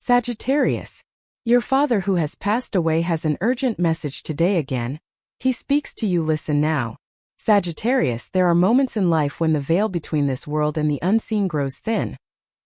Sagittarius, your father who has passed away has an urgent message today again. He speaks to you, listen now. Sagittarius, there are moments in life when the veil between this world and the unseen grows thin,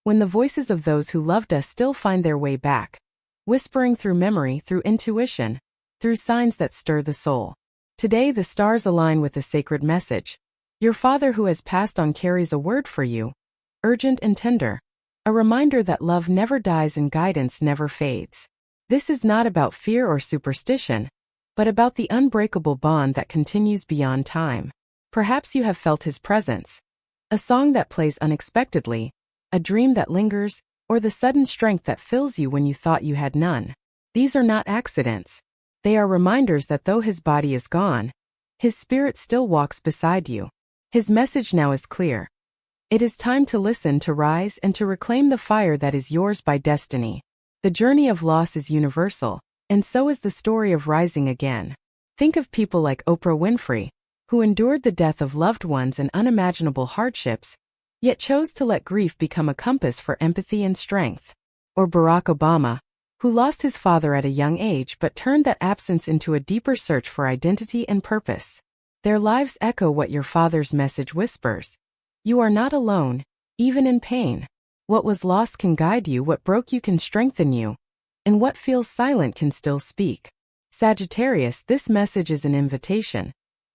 when the voices of those who loved us still find their way back, whispering through memory, through intuition, through signs that stir the soul. Today the stars align with a sacred message. Your father who has passed on carries a word for you, urgent and tender, a reminder that love never dies and guidance never fades. This is not about fear or superstition, but about the unbreakable bond that continues beyond time. Perhaps you have felt his presence. A song that plays unexpectedly, a dream that lingers, or the sudden strength that fills you when you thought you had none. These are not accidents. They are reminders that though his body is gone, his spirit still walks beside you. His message now is clear. It is time to listen, to rise, and to reclaim the fire that is yours by destiny. The journey of loss is universal, and so is the story of rising again. Think of people like Oprah Winfrey, who endured the death of loved ones and unimaginable hardships, yet chose to let grief become a compass for empathy and strength. Or Barack Obama, who lost his father at a young age but turned that absence into a deeper search for identity and purpose. Their lives echo what your father's message whispers. You are not alone, even in pain. What was lost can guide you, what broke you can strengthen you, and what feels silent can still speak. Sagittarius, this message is an invitation,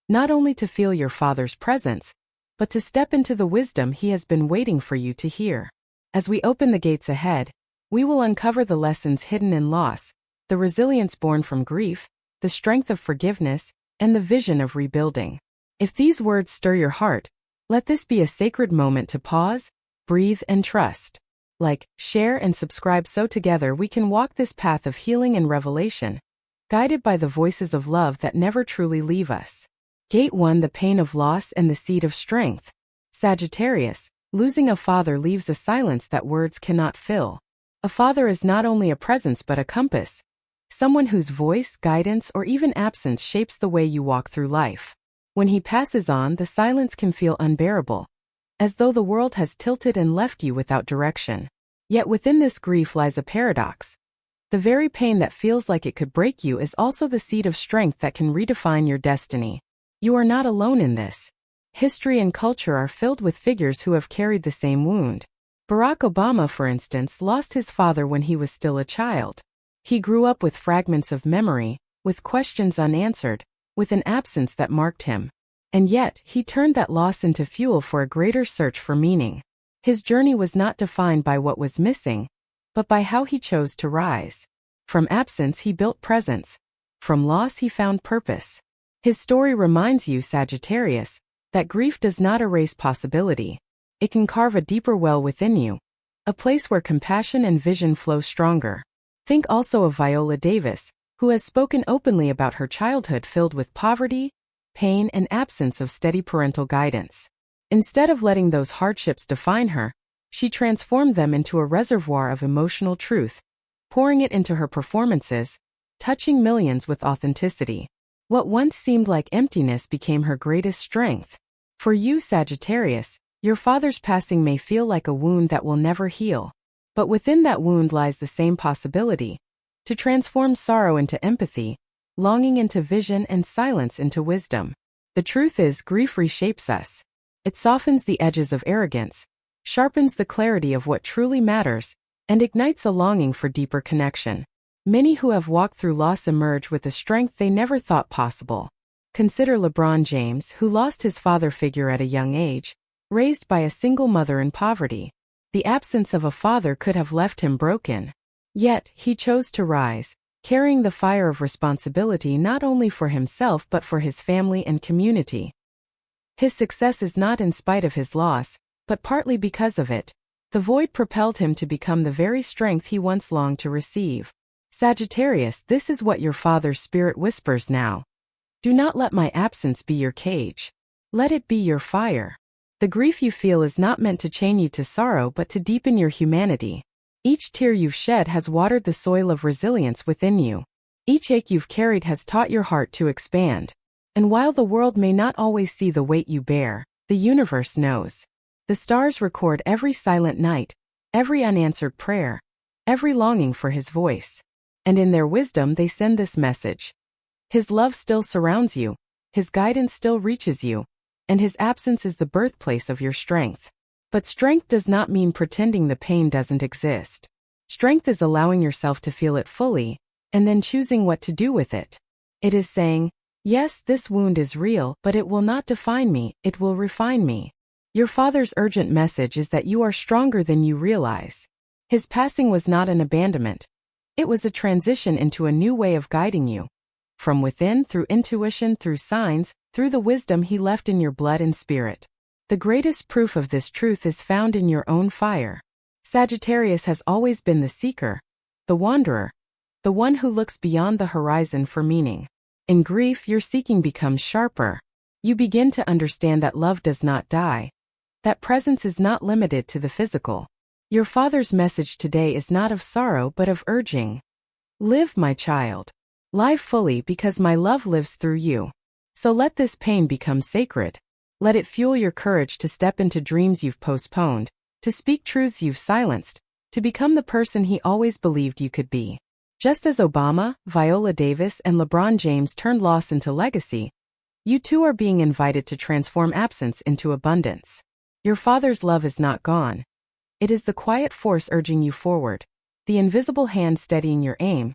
not only to feel your father's presence, but to step into the wisdom he has been waiting for you to hear. As we open the gates ahead, we will uncover the lessons hidden in loss, the resilience born from grief, the strength of forgiveness, and the vision of rebuilding. If these words stir your heart, let this be a sacred moment to pause, breathe, and trust. Like, share, and subscribe so together we can walk this path of healing and revelation, guided by the voices of love that never truly leave us. Gate 1: The pain of loss and the seed of strength. Sagittarius, losing a father leaves a silence that words cannot fill. A father is not only a presence but a compass, someone whose voice, guidance, or even absence shapes the way you walk through life. When he passes on, the silence can feel unbearable, as though the world has tilted and left you without direction. Yet within this grief lies a paradox. The very pain that feels like it could break you is also the seed of strength that can redefine your destiny. You are not alone in this. History and culture are filled with figures who have carried the same wound. Barack Obama, for instance, lost his father when he was still a child. He grew up with fragments of memory, with questions unanswered, with an absence that marked him. And yet, he turned that loss into fuel for a greater search for meaning. His journey was not defined by what was missing, but by how he chose to rise. From absence he built presence. From loss he found purpose. His story reminds you, Sagittarius, that grief does not erase possibility. It can carve a deeper well within you, a place where compassion and vision flow stronger. Think also of Viola Davis, who has spoken openly about her childhood filled with poverty, pain, and absence of steady parental guidance. Instead of letting those hardships define her, she transformed them into a reservoir of emotional truth, pouring it into her performances, touching millions with authenticity. What once seemed like emptiness became her greatest strength. For you, Sagittarius, your father's passing may feel like a wound that will never heal. But within that wound lies the same possibility, to transform sorrow into empathy, longing into vision, and silence into wisdom. The truth is, grief reshapes us. It softens the edges of arrogance, sharpens the clarity of what truly matters, and ignites a longing for deeper connection. Many who have walked through loss emerge with a strength they never thought possible. Consider LeBron James, who lost his father figure at a young age, raised by a single mother in poverty. The absence of a father could have left him broken. Yet, he chose to rise, carrying the fire of responsibility not only for himself but for his family and community. His success is not in spite of his loss, but partly because of it. The void propelled him to become the very strength he once longed to receive. Sagittarius, this is what your father's spirit whispers now. Do not let my absence be your cage. Let it be your fire. The grief you feel is not meant to chain you to sorrow but to deepen your humanity. Each tear you've shed has watered the soil of resilience within you. Each ache you've carried has taught your heart to expand. And while the world may not always see the weight you bear, the universe knows. The stars record every silent night, every unanswered prayer, every longing for his voice. And in their wisdom they send this message. His love still surrounds you, his guidance still reaches you, and his absence is the birthplace of your strength. But strength does not mean pretending the pain doesn't exist. Strength is allowing yourself to feel it fully, and then choosing what to do with it. It is saying, yes, this wound is real, but it will not define me, it will refine me. Your father's urgent message is that you are stronger than you realize. His passing was not an abandonment. It was a transition into a new way of guiding you. From within, through intuition, through signs, through the wisdom he left in your blood and spirit. The greatest proof of this truth is found in your own fire. Sagittarius has always been the seeker, the wanderer, the one who looks beyond the horizon for meaning. In grief, your seeking becomes sharper. You begin to understand that love does not die, that presence is not limited to the physical. Your father's message today is not of sorrow but of urging. Live, my child. Live fully because my love lives through you. So let this pain become sacred. Let it fuel your courage to step into dreams you've postponed, to speak truths you've silenced, to become the person he always believed you could be. Just as Obama, Viola Davis, and LeBron James turned loss into legacy, you too are being invited to transform absence into abundance. Your father's love is not gone. It is the quiet force urging you forward, the invisible hand steadying your aim,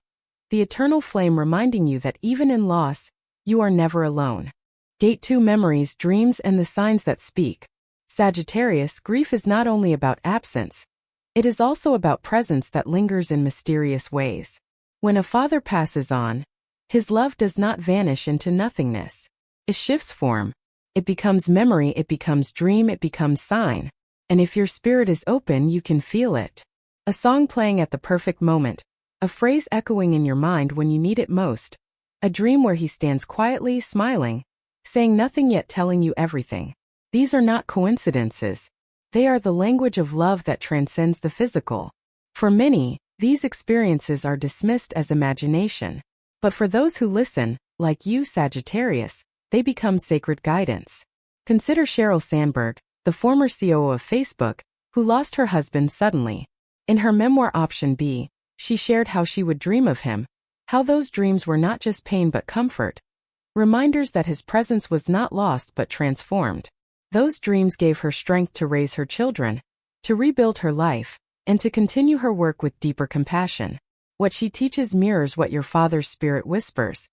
the eternal flame reminding you that even in loss, you are never alone. Gate 2 Memories, Dreams, and the Signs that Speak. Sagittarius, grief is not only about absence, it is also about presence that lingers in mysterious ways. When a father passes on, his love does not vanish into nothingness. It shifts form. It becomes memory, it becomes dream, it becomes sign. And if your spirit is open, you can feel it. A song playing at the perfect moment, a phrase echoing in your mind when you need it most, a dream where he stands quietly, smiling, saying nothing yet telling you everything. These are not coincidences. They are the language of love that transcends the physical. For many, these experiences are dismissed as imagination. But for those who listen, like you, Sagittarius, they become sacred guidance. Consider Sheryl Sandberg, the former COO of Facebook, who lost her husband suddenly. In her memoir Option B, she shared how she would dream of him, how those dreams were not just pain but comfort, reminders that his presence was not lost but transformed. Those dreams gave her strength to raise her children, to rebuild her life, and to continue her work with deeper compassion. What she teaches mirrors what your father's spirit whispers.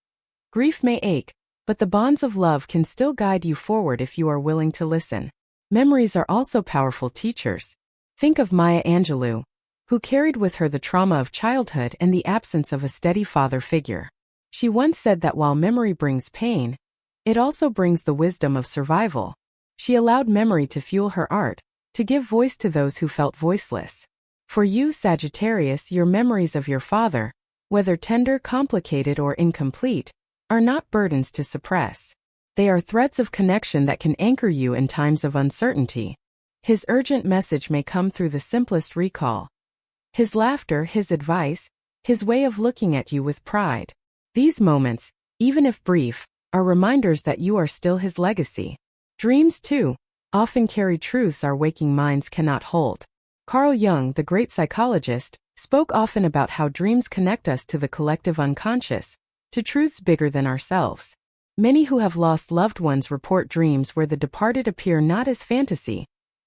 Grief may ache, but the bonds of love can still guide you forward if you are willing to listen. Memories are also powerful teachers. Think of Maya Angelou, who carried with her the trauma of childhood and the absence of a steady father figure. She once said that while memory brings pain, it also brings the wisdom of survival. She allowed memory to fuel her art, to give voice to those who felt voiceless. For you, Sagittarius, your memories of your father, whether tender, complicated, or incomplete, are not burdens to suppress. They are threads of connection that can anchor you in times of uncertainty. His urgent message may come through the simplest recall. His laughter, his advice, his way of looking at you with pride. These moments, even if brief, are reminders that you are still his legacy. Dreams, too, often carry truths our waking minds cannot hold. Carl Jung, the great psychologist, spoke often about how dreams connect us to the collective unconscious, to truths bigger than ourselves. Many who have lost loved ones report dreams where the departed appear not as fantasy,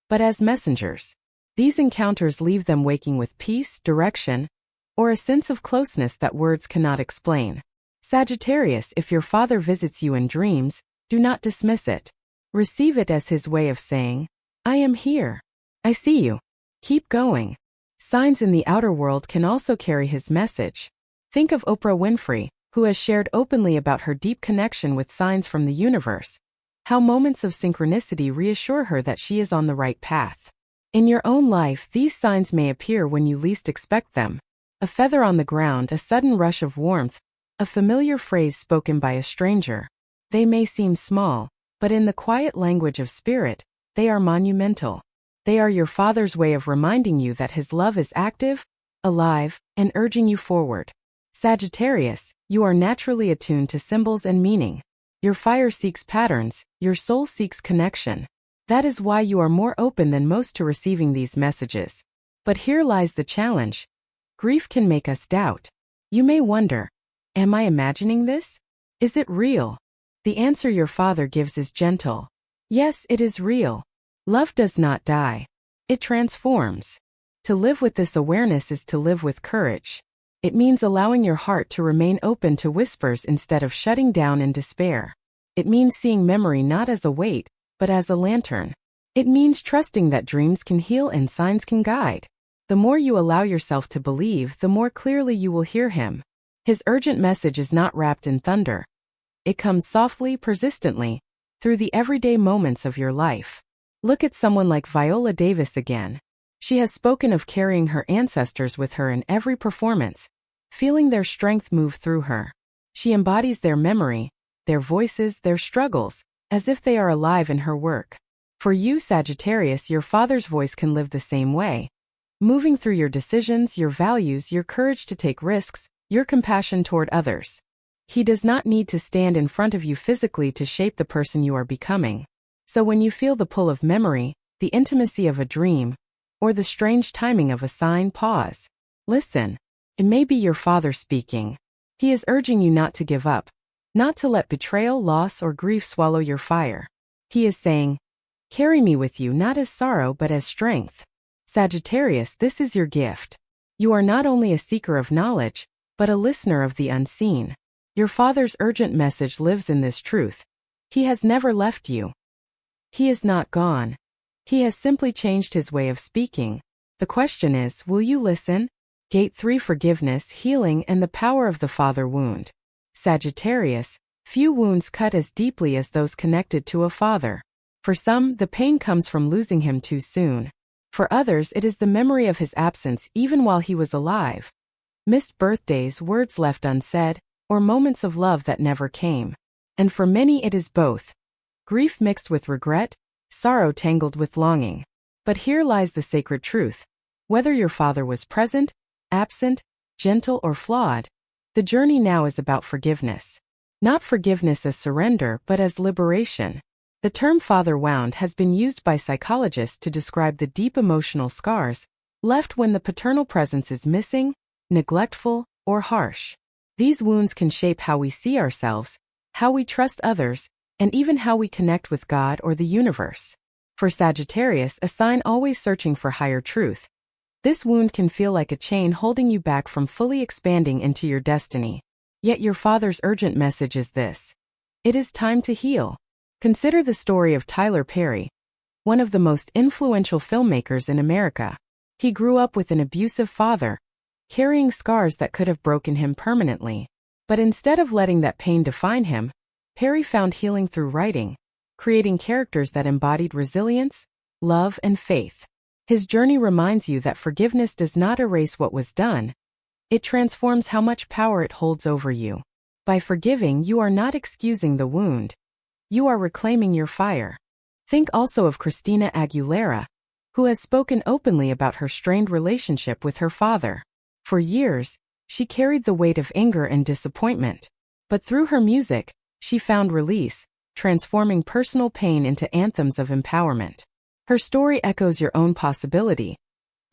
but as messengers. These encounters leave them waking with peace, direction, or a sense of closeness that words cannot explain. Sagittarius, if your father visits you in dreams, do not dismiss it. Receive it as his way of saying, I am here. I see you. Keep going. Signs in the outer world can also carry his message. Think of Oprah Winfrey, who has shared openly about her deep connection with signs from the universe, how moments of synchronicity reassure her that she is on the right path. In your own life, these signs may appear when you least expect them. A feather on the ground, a sudden rush of warmth, a familiar phrase spoken by a stranger. They may seem small, but in the quiet language of spirit, they are monumental. They are your father's way of reminding you that his love is active, alive, and urging you forward. Sagittarius, you are naturally attuned to symbols and meaning. Your fire seeks patterns, your soul seeks connection. That is why you are more open than most to receiving these messages. But here lies the challenge. Grief can make us doubt. You may wonder, am I imagining this? Is it real? The answer your father gives is gentle. Yes, it is real. Love does not die. It transforms. To live with this awareness is to live with courage. It means allowing your heart to remain open to whispers instead of shutting down in despair. It means seeing memory not as a weight, but as a lantern. It means trusting that dreams can heal and signs can guide. The more you allow yourself to believe, the more clearly you will hear him. His urgent message is not wrapped in thunder. It comes softly, persistently, through the everyday moments of your life. Look at someone like Viola Davis again. She has spoken of carrying her ancestors with her in every performance, feeling their strength move through her. She embodies their memory, their voices, their struggles, as if they are alive in her work. For you, Sagittarius, your father's voice can live the same way. Moving through your decisions, your values, your courage to take risks, your compassion toward others. He does not need to stand in front of you physically to shape the person you are becoming. So when you feel the pull of memory, the intimacy of a dream, or the strange timing of a sign, pause. Listen. It may be your father speaking. He is urging you not to give up, not to let betrayal, loss, or grief swallow your fire. He is saying, carry me with you not as sorrow but as strength. Sagittarius, this is your gift. You are not only a seeker of knowledge, but a listener of the unseen. Your father's urgent message lives in this truth. He has never left you. He is not gone. He has simply changed his way of speaking. The question is, will you listen? Gate 3: Forgiveness, Healing, and the Power of the Father Wound. Sagittarius, few wounds cut as deeply as those connected to a father. For some, the pain comes from losing him too soon. For others, it is the memory of his absence even while he was alive. Missed birthdays, words left unsaid, or moments of love that never came. And for many it is both. Grief mixed with regret, sorrow tangled with longing. But here lies the sacred truth. Whether your father was present, absent, gentle, or flawed, the journey now is about forgiveness. Not forgiveness as surrender, but as liberation. The term father wound has been used by psychologists to describe the deep emotional scars left when the paternal presence is missing, neglectful, or harsh. These wounds can shape how we see ourselves, how we trust others, and even how we connect with God or the universe. For Sagittarius, a sign always searching for higher truth. This wound can feel like a chain holding you back from fully expanding into your destiny. Yet your father's urgent message is this: it is time to heal. Consider the story of Tyler Perry, one of the most influential filmmakers in America. He grew up with an abusive father, carrying scars that could have broken him permanently. But instead of letting that pain define him, Perry found healing through writing, creating characters that embodied resilience, love, and faith. His journey reminds you that forgiveness does not erase what was done. It transforms how much power it holds over you. By forgiving, you are not excusing the wound. You are reclaiming your fire. Think also of Christina Aguilera, who has spoken openly about her strained relationship with her father. For years, she carried the weight of anger and disappointment. But through her music, she found release, transforming personal pain into anthems of empowerment. Her story echoes your own possibility.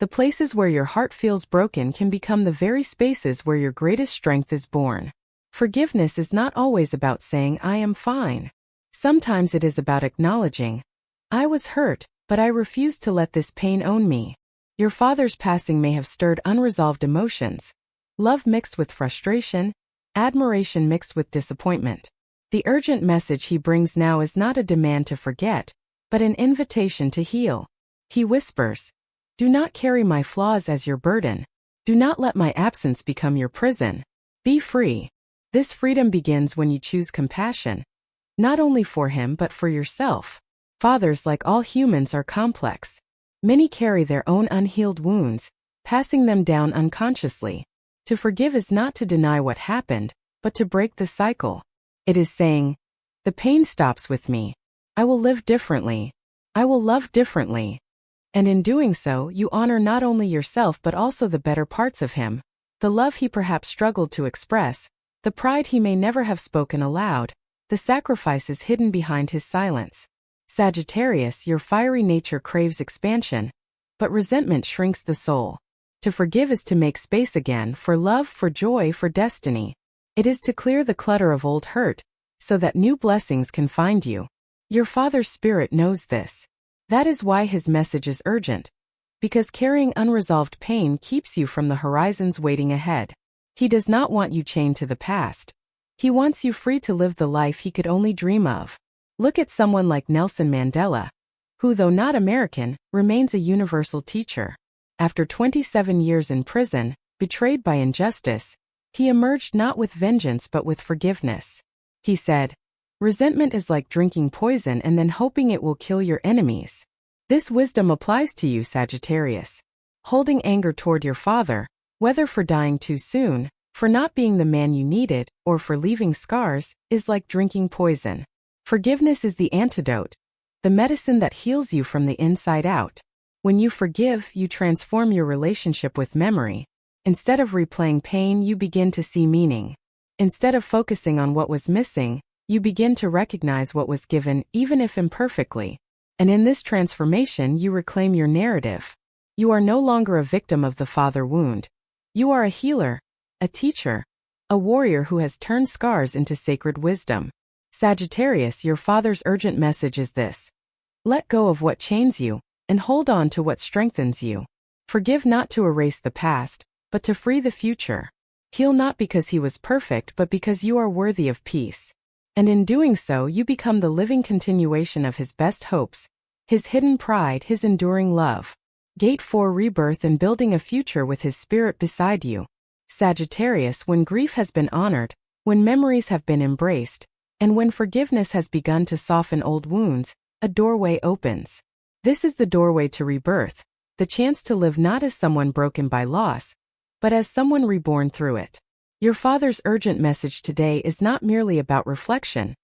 The places where your heart feels broken can become the very spaces where your greatest strength is born. Forgiveness is not always about saying, "I am fine." Sometimes it is about acknowledging, "I was hurt, but I refuse to let this pain own me." Your father's passing may have stirred unresolved emotions, love mixed with frustration, admiration mixed with disappointment. The urgent message he brings now is not a demand to forget, but an invitation to heal. He whispers, "Do not carry my flaws as your burden. Do not let my absence become your prison. Be free." This freedom begins when you choose compassion, not only for him but for yourself. Fathers, like all humans, are complex. Many carry their own unhealed wounds, passing them down unconsciously. To forgive is not to deny what happened, but to break the cycle. It is saying, "The pain stops with me. I will live differently. I will love differently." And in doing so, you honor not only yourself but also the better parts of him, the love he perhaps struggled to express, the pride he may never have spoken aloud, the sacrifices hidden behind his silence. Sagittarius, your fiery nature craves expansion, but resentment shrinks the soul. To forgive is to make space again for love, for joy, for destiny. It is to clear the clutter of old hurt, so that new blessings can find you. Your Father's Spirit knows this. That is why his message is urgent. Because carrying unresolved pain keeps you from the horizons waiting ahead. He does not want you chained to the past. He wants you free to live the life he could only dream of. Look at someone like Nelson Mandela, who, though not American, remains a universal teacher. After 27 years in prison, betrayed by injustice, he emerged not with vengeance but with forgiveness. He said, "Resentment is like drinking poison and then hoping it will kill your enemies." This wisdom applies to you, Sagittarius. Holding anger toward your father, whether for dying too soon, for not being the man you needed, or for leaving scars, is like drinking poison. Forgiveness is the antidote, the medicine that heals you from the inside out. When you forgive, you transform your relationship with memory. Instead of replaying pain, you begin to see meaning. Instead of focusing on what was missing, you begin to recognize what was given, even if imperfectly. And in this transformation, you reclaim your narrative. You are no longer a victim of the father wound. You are a healer, a teacher, a warrior who has turned scars into sacred wisdom. Sagittarius, your father's urgent message is this. Let go of what chains you, and hold on to what strengthens you. Forgive not to erase the past, but to free the future. Heal not because he was perfect, but because you are worthy of peace. And in doing so, you become the living continuation of his best hopes, his hidden pride, his enduring love. Gate 4, rebirth and building a future with his spirit beside you. Sagittarius, when grief has been honored, when memories have been embraced, and when forgiveness has begun to soften old wounds, a doorway opens. This is the doorway to rebirth, the chance to live not as someone broken by loss, but as someone reborn through it. Your father's urgent message today is not merely about reflection.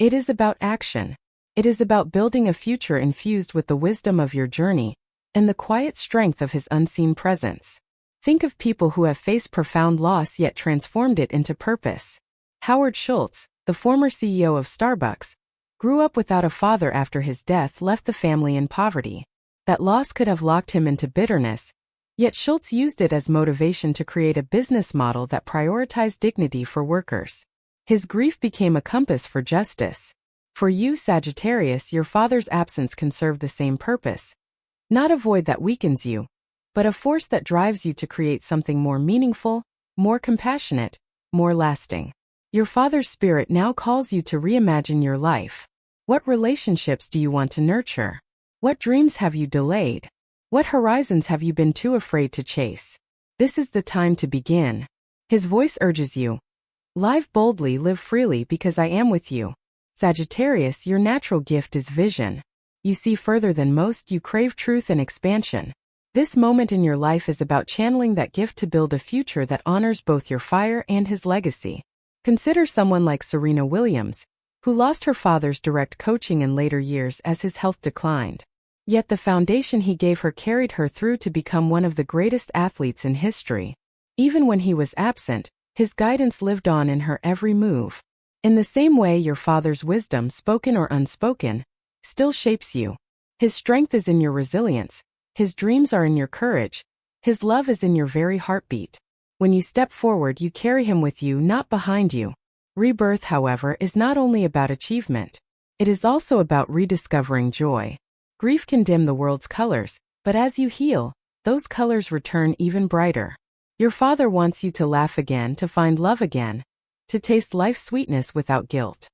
It is about action. It is about building a future infused with the wisdom of your journey and the quiet strength of his unseen presence. Think of people who have faced profound loss yet transformed it into purpose. Howard Schultz, the former CEO of Starbucks, grew up without a father after his death left the family in poverty. That loss could have locked him into bitterness, yet Schultz used it as motivation to create a business model that prioritized dignity for workers. His grief became a compass for justice. For you, Sagittarius, your father's absence can serve the same purpose. Not a void that weakens you, but a force that drives you to create something more meaningful, more compassionate, more lasting. Your father's spirit now calls you to reimagine your life. What relationships do you want to nurture? What dreams have you delayed? What horizons have you been too afraid to chase? This is the time to begin. His voice urges you. Live boldly, live freely, because I am with you. Sagittarius, your natural gift is vision. You see further than most, you crave truth and expansion. This moment in your life is about channeling that gift to build a future that honors both your fire and his legacy. Consider someone like Serena Williams, who lost her father's direct coaching in later years as his health declined. Yet the foundation he gave her carried her through to become one of the greatest athletes in history. Even when he was absent, his guidance lived on in her every move. In the same way, your father's wisdom, spoken or unspoken, still shapes you. His strength is in your resilience. His dreams are in your courage. His love is in your very heartbeat. When you step forward, you carry him with you, not behind you. Rebirth, however, is not only about achievement. It is also about rediscovering joy. Grief can dim the world's colors, but as you heal, those colors return even brighter. Your father wants you to laugh again, to find love again, to taste life's sweetness without guilt.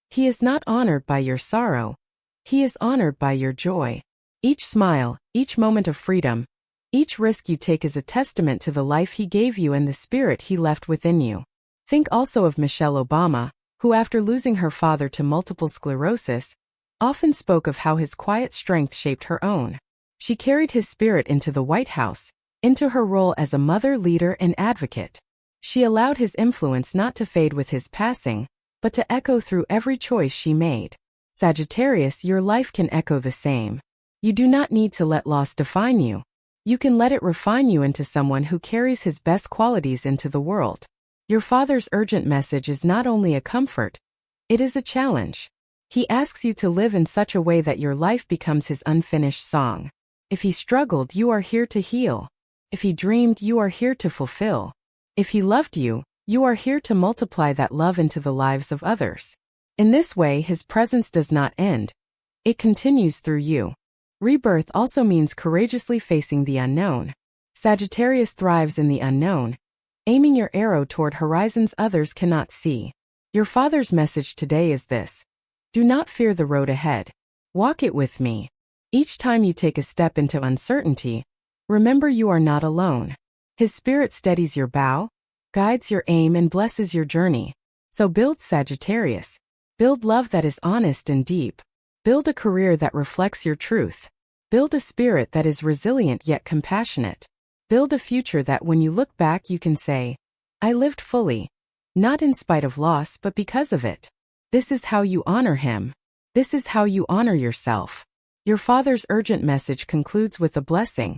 He is not honored by your sorrow. He is honored by your joy. Each smile, each moment of freedom, each risk you take is a testament to the life he gave you and the spirit he left within you. Think also of Michelle Obama, who after losing her father to multiple sclerosis, often spoke of how his quiet strength shaped her own. She carried his spirit into the White House, into her role as a mother, leader, and advocate. She allowed his influence not to fade with his passing, but to echo through every choice she made. Sagittarius, your life can echo the same. You do not need to let loss define you. You can let it refine you into someone who carries his best qualities into the world. Your father's urgent message is not only a comfort, it is a challenge. He asks you to live in such a way that your life becomes his unfinished song. If he struggled, you are here to heal. If he dreamed, you are here to fulfill. If he loved you, you are here to multiply that love into the lives of others. In this way, his presence does not end. It continues through you. Rebirth also means courageously facing the unknown. Sagittarius thrives in the unknown, aiming your arrow toward horizons others cannot see. Your father's message today is this: do not fear the road ahead. Walk it with me. Each time you take a step into uncertainty, remember you are not alone. His spirit steadies your bow, guides your aim, and blesses your journey. So build, Sagittarius. Build love that is honest and deep. Build a career that reflects your truth. Build a spirit that is resilient yet compassionate. Build a future that when you look back you can say, I lived fully, not in spite of loss but because of it. This is how you honor him. This is how you honor yourself. Your father's urgent message concludes with a blessing.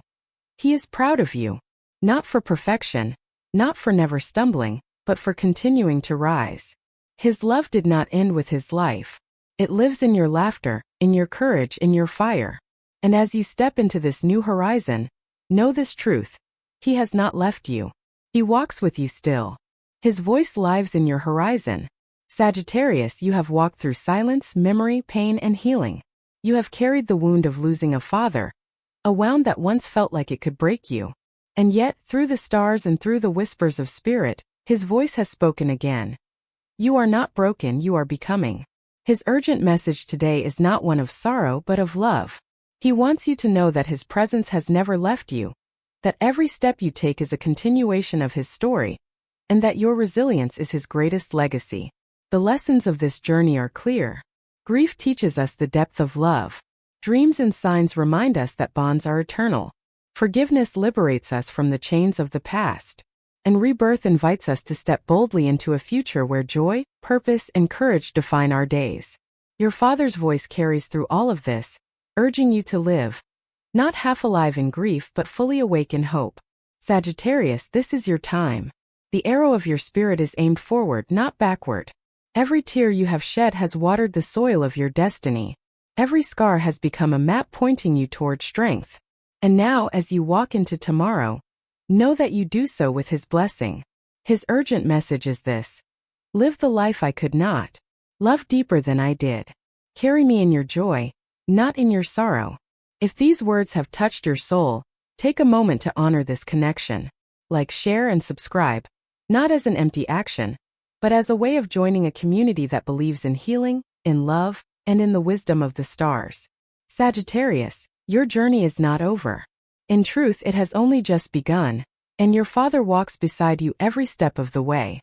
He is proud of you, not for perfection, not for never stumbling, but for continuing to rise. His love did not end with his life. It lives in your laughter, in your courage, in your fire. And as you step into this new horizon, know this truth: he has not left you. He walks with you still. His voice lives in your horizon. Sagittarius, you have walked through silence, memory, pain, and healing. You have carried the wound of losing a father, a wound that once felt like it could break you. And yet, through the stars and through the whispers of spirit, his voice has spoken again. You are not broken, you are becoming. His urgent message today is not one of sorrow but of love. He wants you to know that his presence has never left you, that every step you take is a continuation of his story, and that your resilience is his greatest legacy. The lessons of this journey are clear. Grief teaches us the depth of love. Dreams and signs remind us that bonds are eternal. Forgiveness liberates us from the chains of the past. And rebirth invites us to step boldly into a future where joy, purpose, and courage define our days. Your father's voice carries through all of this, urging you to live, not half alive in grief but fully awake in hope. Sagittarius, this is your time. The arrow of your spirit is aimed forward, not backward. Every tear you have shed has watered the soil of your destiny. Every scar has become a map pointing you toward strength. And now, as you walk into tomorrow, know that you do so with his blessing. His urgent message is this: live the life I could not. Love deeper than I did. Carry me in your joy, not in your sorrow. If these words have touched your soul, take a moment to honor this connection. Like, share, and subscribe, not as an empty action, but as a way of joining a community that believes in healing, in love, and in the wisdom of the stars. Sagittarius, your journey is not over. In truth, it has only just begun, and your father walks beside you every step of the way.